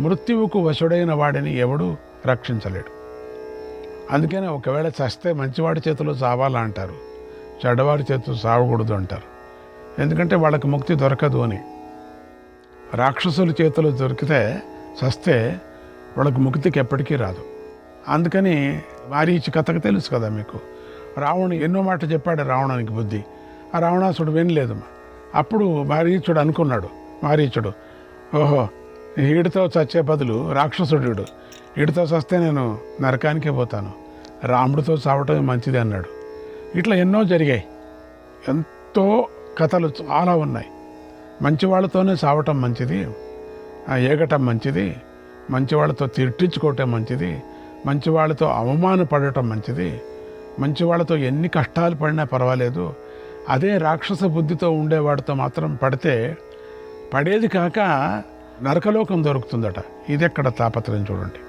మృత్యువుకు వశుడైన వాడిని ఎవడూ రక్షించలేడు. అందుకనే ఒకవేళ చస్తే మంచివాడి చేతిలో చావాలా అంటారు, చెడ్డవాడి చేతిలో చావకూడదు అంటారు. ఎందుకంటే వాళ్ళకి ముక్తి దొరకదు అని. రాక్షసుల చేతిలో దొరికితే చస్తే వాళ్ళకి ముక్తికి ఎప్పటికీ రాదు. అందుకని మారీచి కథకు తెలుసు కదా మీకు. రావణుడు ఎన్నో మాట చెప్పాడు రావణానికి బుద్ధి. ఆ రావణాసుడు వినలేదు. అప్పుడు మారీచుడు అనుకున్నాడు, మారీచుడు, ఓహో, ఈడితో చచ్చే బదులు రాక్షసుడు ఈడితో చస్తే నేను నరకానికే పోతాను, రాముడితో చావటమే మంచిది అన్నాడు. ఇట్లా ఎన్నో జరిగాయి. ఎంతో కథలు చాలా ఉన్నాయి. మంచి వాళ్ళతోనే చావటం మంచిది, ఏగటం మంచిది, మంచి వాళ్ళతో తిట్టించుకోవటం మంచిది, మంచి వాళ్ళతో అవమానపడటం మంచిది, మంచి వాళ్ళతో ఎన్ని కష్టాలు పడినా పర్వాలేదు. అదే రాక్షస బుద్ధితో ఉండేవాడితో మాత్రం పడితే పడేది కాక నరకలోకం దొరుకుతుందట. ఇది ఎక్కడ తాపత్రయం చూడండి.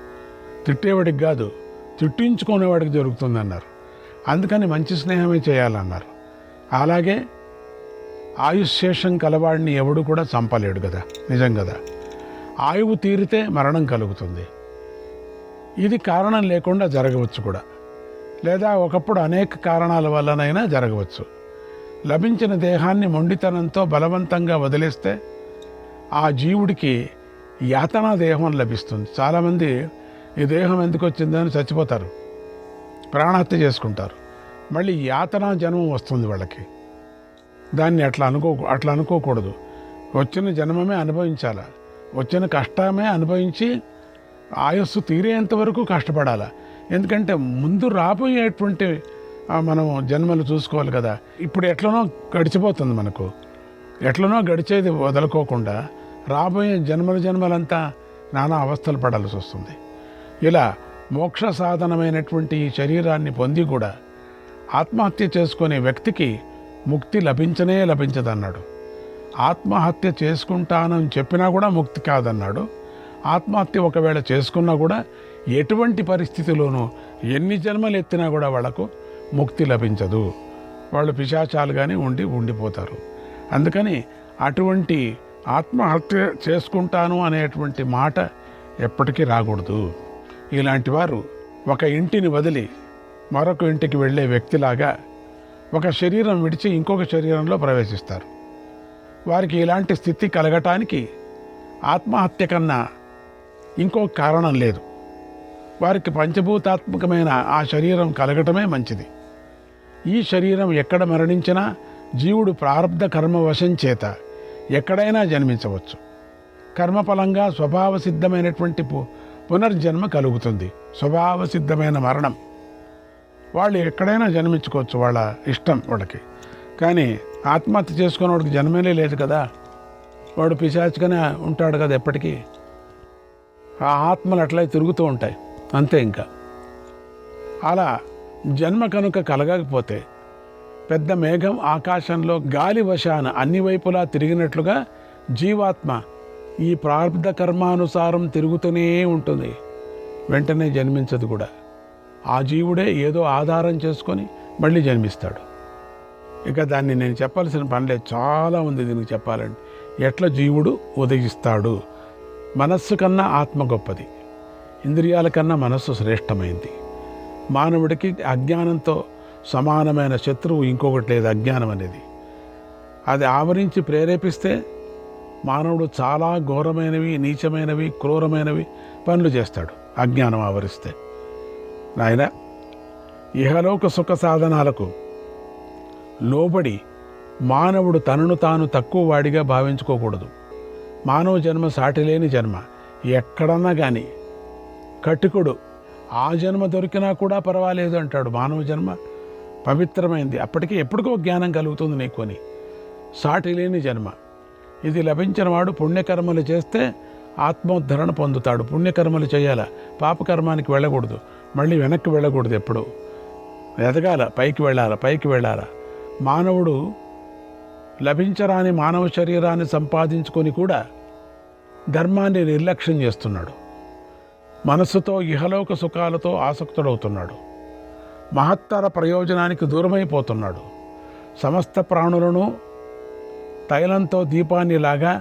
తిట్టేవాడికి కాదు, తిట్టించుకునేవాడికి దొరుకుతుందన్నారు. అందుకని మంచి స్నేహమే చేయాలన్నారు. అలాగే ఆయుశేషం కలవాడిని ఎవడు కూడా చంపలేడు కదా, నిజం కదా. ఆయువు తీరితే మరణం కలుగుతుంది. ఇది కారణం లేకుండా జరగవచ్చు కూడా, లేదా ఒకప్పుడు అనేక కారణాల వల్లనైనా జరగవచ్చు. లభించిన దేహాన్ని మొండితనంతో బలవంతంగా వదిలేస్తే ఆ జీవుడికి యాతనా దేహం లభిస్తుంది. చాలామంది ఈ దేహం ఎందుకు వచ్చిందని చచ్చిపోతారు, ప్రాణహత్య చేసుకుంటారు. మళ్ళీ యాతనా జన్మం వస్తుంది వాళ్ళకి. దాన్ని అట్లా అనుకోకూడదు. వచ్చిన జన్మమే అనుభవించాలి, వచ్చిన కష్టమే అనుభవించి ఆయుస్సు తీరేంత వరకు కష్టపడాలి. ఎందుకంటే ముందు రాబోయేటువంటి మనం జన్మలు చూసుకోవాలి కదా. ఇప్పుడు ఎట్లనో గడిచిపోతుంది మనకు, ఎట్లనో గడిచేది వదులుకోకుండా రాబోయే జన్మలంతా నానా అవస్థలు పడాల్సి వస్తుంది. ఇలా మోక్ష సాధనమైనటువంటి ఈ శరీరాన్ని పొంది కూడా ఆత్మహత్య చేసుకునే వ్యక్తికి ముక్తి లభించనే లభించదన్నాడు. ఆత్మహత్య చేసుకుంటానని చెప్పినా కూడా ముక్తి కాదన్నాడు. ఆత్మహత్య ఒకవేళ చేసుకున్నా కూడా ఎటువంటి పరిస్థితిలోనూ ఎన్ని జన్మలు ఎత్తినా కూడా వాళ్ళకు ముక్తి లభించదు. వాళ్ళు పిశాచాలుగానే ఉండిపోతారు. అందుకని అటువంటి ఆత్మహత్య చేసుకుంటాను అనేటువంటి మాట ఎప్పటికీ రాకూడదు. ఇలాంటి వారు ఒక ఇంటిని వదిలి మరొక ఇంటికి వెళ్ళే వ్యక్తిలాగా ఒక శరీరం విడిచి ఇంకొక శరీరంలో ప్రవేశిస్తారు. వారికి ఇలాంటి స్థితి కలగటానికి ఆత్మహత్య కన్నా ఇంకో కారణం లేదు. వారికి పంచభూతాత్మకమైన ఆ శరీరం కలగటమే మంచిది. ఈ శరీరం ఎక్కడ మరణించినా జీవుడు ప్రారబ్ధ కర్మవశం చేత ఎక్కడైనా జన్మించవచ్చు. కర్మఫలంగా స్వభావ సిద్ధమైనటువంటి పునర్జన్మ కలుగుతుంది. స్వభావ సిద్ధమైన మరణం. వాళ్ళు ఎక్కడైనా జన్మించుకోవచ్చు, వాళ్ళ ఇష్టం వాళ్ళకి. కానీ ఆత్మహత్య చేసుకున్న వాడికి జన్మనే లేదు కదా, వాడు పిశాచుగానే ఉంటాడు కదా ఎప్పటికీ. ఆ ఆత్మలు అట్లా తిరుగుతూ ఉంటాయి అంతే. ఇంకా అలా జన్మ కనుక కలగకపోతే పెద్ద మేఘం ఆకాశంలో గాలి వశాన అన్ని వైపులా తిరిగినట్లుగా జీవాత్మ ఈ ప్రారంధ కర్మానుసారం తిరుగుతూనే ఉంటుంది, వెంటనే జన్మించదు కూడా. ఆ జీవుడే ఏదో ఆధారం చేసుకొని మళ్ళీ జన్మిస్తాడు. ఇక దాన్ని నేను చెప్పాల్సిన పనిలేదు, చాలా ఉంది దీనికి చెప్పాలండి. ఎట్లా జీవుడు ఉదయిస్తాడు. మనస్సు కన్నా ఆత్మ గొప్పది, ఇంద్రియాల కన్నా మనస్సు శ్రేష్టమైంది. మానవుడికి అజ్ఞానంతో సమానమైన శత్రువు ఇంకొకటి లేదు, అజ్ఞానం అనేది. అది ఆవరించి ప్రేరేపిస్తే మానవుడు చాలా ఘోరమైనవి, నీచమైనవి, క్రూరమైనవి పనులు చేస్తాడు అజ్ఞానం ఆవరిస్తే. నాయన, ఇహలోక సుఖ సాధనాలకు లోబడి మానవుడు తనను తాను తక్కువ వాడిగా భావించుకోకూడదు. మానవ జన్మ సాటిలేని జన్మ. ఎక్కడన్నా కానీ కటికుడు ఆ జన్మ దొరికినా కూడా పర్వాలేదు అంటాడు. మానవ జన్మ పవిత్రమైంది, అప్పటికి ఎప్పటికో జ్ఞానం కలుగుతుంది నీకు అని. సాటి లేని జన్మ ఇది. లభించిన వాడు పుణ్యకర్మలు చేస్తే ఆత్మోద్ధరణ పొందుతాడు. పుణ్యకర్మలు చేయాల, పాపకర్మానికి వెళ్ళకూడదు, మళ్ళీ వెనక్కి వెళ్ళకూడదు. ఎప్పుడు ఎదగాల, పైకి వెళ్ళాల. మానవుడు లభించరాని మానవ శరీరాన్ని సంపాదించుకొని కూడా ధర్మాన్ని నిర్లక్ష్యం చేస్తున్నాడు. మనస్సుతో ఇహలోక సుఖాలతో ఆసక్తుడవుతున్నాడు. మహత్తర ప్రయోజనానికి దూరమైపోతున్నాడు. సమస్త ప్రాణులను తైలంతో దీపాన్నిలాగా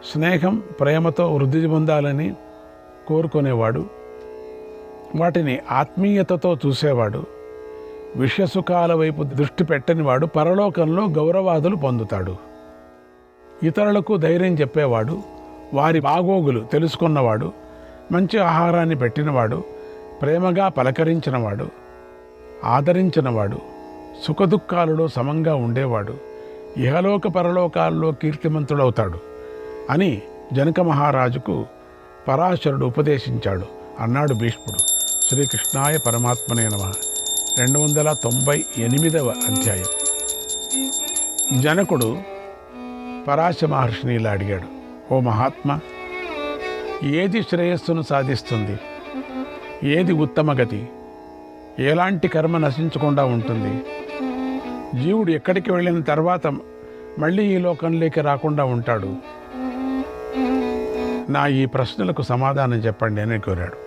స్నేహం, ప్రేమతో వృద్ధి పొందాలని కోరుకునేవాడు. వాటిని ఆత్మీయతతో చూసేవాడు. విషయసుఖాల వైపు దృష్టి పెట్టనివాడు పరలోకంలో గౌరవాదులు పొందుతాడు. ఇతరులకు ధైర్యం చెప్పేవాడు, వారి బాగోగులు తెలుసుకున్నవాడు, మంచి ఆహారాన్ని పెట్టినవాడు, ప్రేమగా పలకరించినవాడు, ఆదరించినవాడు, సుఖదుఖాలలో సమంగా ఉండేవాడు ఇహలోక పరలోకాల్లో కీర్తిమంతుడవుతాడు అని జనక మహారాజుకు పరాశరుడు ఉపదేశించాడు అన్నాడు భీష్ముడు. శ్రీకృష్ణాయ పరమాత్మనే నమః. 298వ అధ్యాయం. జనకుడు పరాశ మహర్షిని ఇలా అడిగాడు, ఓ మహాత్మా, ఏది శ్రేయస్సును సాధిస్తుంది, ఏది ఉత్తమ గతి, ఎలాంటి కర్మ నశించకుండా ఉంటుంది, జీవుడు ఎక్కడికి వెళ్ళిన తర్వాత మళ్ళీ ఈ లోకంలోకి రాకుండా ఉంటాడు. నా ఈ ప్రశ్నలకు సమాధానం చెప్పండి అని కోరాడు.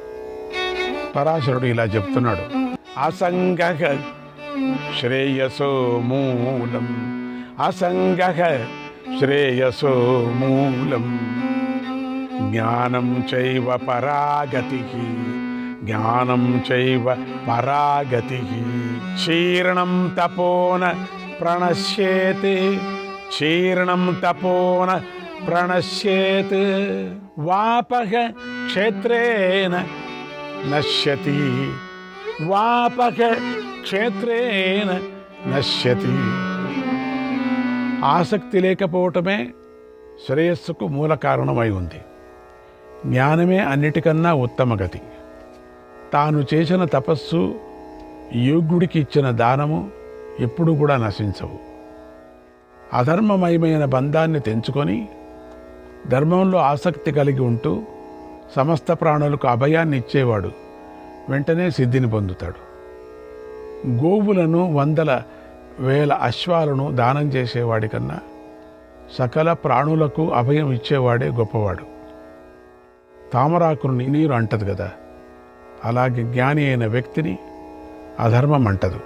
పరాశరుడు ఇలా చెప్తున్నాడు: అసంగః శ్రేయసో మూలం, అసంగః శ్రేయసో మూలం, జ్ఞానం చైవ పరాగతి, జ్ఞానం చైవ పరాగతి, క్షీర్ణం తపోన ప్రణశ్యేత్, క్షీర్ణం తపోన ప్రణశ్యేత్, వాపః క్షేత్రేణ నశ్యతి, వాపః క్షేత్రేణ నశ్యతి. ఆసక్తి లేకపోవటమే శ్రేయస్సుకు మూల కారణమై ఉంది. జ్ఞానమే అన్నిటికన్నా ఉత్తమ గతి. తాను చేసిన తపస్సు, యోగ్యుడికి ఇచ్చిన దానము ఎప్పుడు కూడా నశించవు. అధర్మమయమైన బంధాన్ని తెంచుకొని ధర్మంలో ఆసక్తి కలిగి ఉంటూ సమస్త ప్రాణులకు అభయాన్ని ఇచ్చేవాడు వెంటనే సిద్ధిని పొందుతాడు. గోవులను, వందల వేల అశ్వాలను దానం చేసేవాడి కన్నా సకల ప్రాణులకు అభయం ఇచ్చేవాడే గొప్పవాడు. తామరాకుని నీరు అంటదు కదా, అలాగే జ్ఞాని అయిన వ్యక్తిని అధర్మం అంటదు.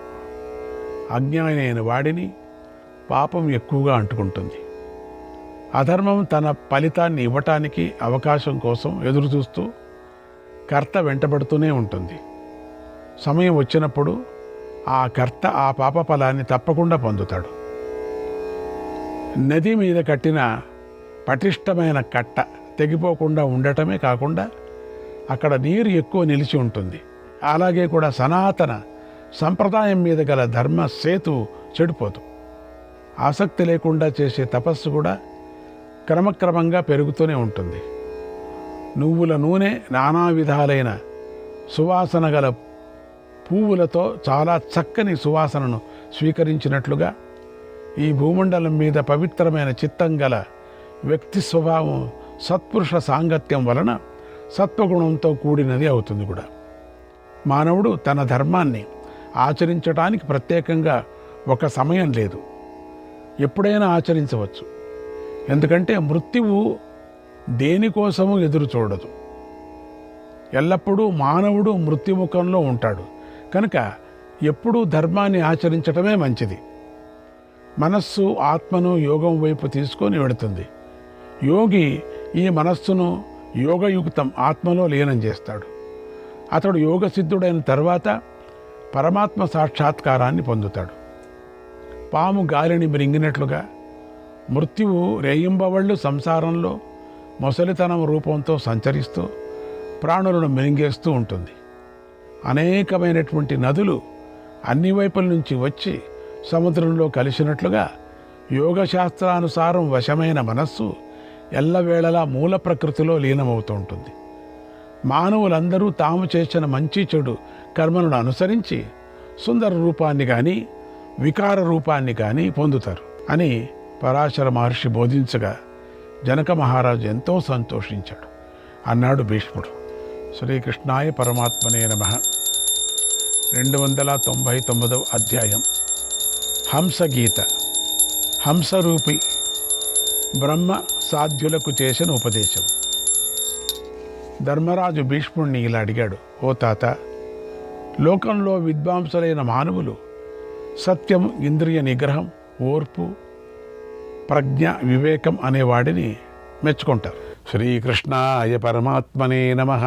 అజ్ఞాని అయిన వాడిని పాపం ఎక్కువగా అంటుకుంటుంది. అధర్మం తన ఫలితాన్ని ఇవ్వటానికి అవకాశం కోసం ఎదురుచూస్తూ కర్త వెంటబడుతూనే ఉంటుంది. సమయం వచ్చినప్పుడు ఆ కర్త ఆ పాప ఫలాన్ని తప్పకుండా పొందుతాడు. నది మీద కట్టిన పటిష్టమైన కట్ట తెగిపోకుండా ఉండటమే కాకుండా అక్కడ నీరు ఎక్కువ నిలిచి ఉంటుంది. అలాగే కూడా సనాతన సంప్రదాయం మీద గల ధర్మ సేతు చెడిపోదు. ఆసక్తి లేకుండా చేసే తపస్సు కూడా క్రమక్రమంగా పెరుగుతూనే ఉంటుంది. నువ్వుల నూనె నానా విధాలైన సువాసన గల పువ్వులతో చాలా చక్కని సువాసనను స్వీకరించినట్లుగా ఈ భూమండలం మీద పవిత్రమైన చిత్తం గల వ్యక్తి స్వభావం సత్పురుష సాంగత్యం వలన సత్వగుణంతో కూడినది అవుతుంది కూడా. మానవుడు తన ధర్మాన్ని ఆచరించడానికి ప్రత్యేకంగా ఒక సమయం లేదు, ఎప్పుడైనా ఆచరించవచ్చు. ఎందుకంటే మృత్యువు దేనికోసము ఎదురు చూడదు. ఎల్లప్పుడూ మానవుడు మృత్యుముఖంలో ఉంటాడు కనుక ఎప్పుడూ ధర్మాన్ని ఆచరించటమే మంచిది. మనస్సు ఆత్మను యోగం వైపు తీసుకొని వెళుతుంది. యోగి ఈ మనస్సును యోగయుక్తం ఆత్మలో లీనం చేస్తాడు. అతడు యోగసిద్ధుడైన తర్వాత పరమాత్మ సాక్షాత్కారాన్ని పొందుతాడు. పాము గాలిని మృంగినట్లుగా మృత్యువు రేయింబవళ్ళు సంసారంలో మొసలితనం రూపంతో సంచరిస్తూ ప్రాణులను మింగేస్తూ ఉంటుంది. అనేకమైనటువంటి నదులు అన్ని వైపుల నుంచి వచ్చి సముద్రంలో కలిసినట్లుగా యోగశాస్త్రానుసారం వశమైన మనస్సు ఎల్లవేళలా మూల ప్రకృతిలో లీనమవుతూ ఉంటుంది. మానవులందరూ తాము చేసిన మంచి చెడు కర్మలను అనుసరించి సుందర రూపాన్ని కానీ వికార రూపాన్ని కానీ పొందుతారు అని పరాశర మహర్షి బోధించగా జనక మహారాజు ఎంతో సంతోషించాడు. అన్నాడు భీష్ముడు. శ్రీకృష్ణాయ పరమాత్మనే నమః. 299వ అధ్యాయం. హంసగీత. హంసరూపి బ్రహ్మ సాధ్యులకు చేసిన ఉపదేశం. ధర్మరాజు భీష్ముడిని ఇలా అడిగాడు: ఓ తాత, లోకంలో విద్వాంసులైన మానవులు సత్యం, ఇంద్రియ నిగ్రహం, ఓర్పు, ప్రజ్ఞ, వివేకం అనేవాడిని మెచ్చుకుంటారు. శ్రీకృష్ణాయ పరమాత్మనే నమః.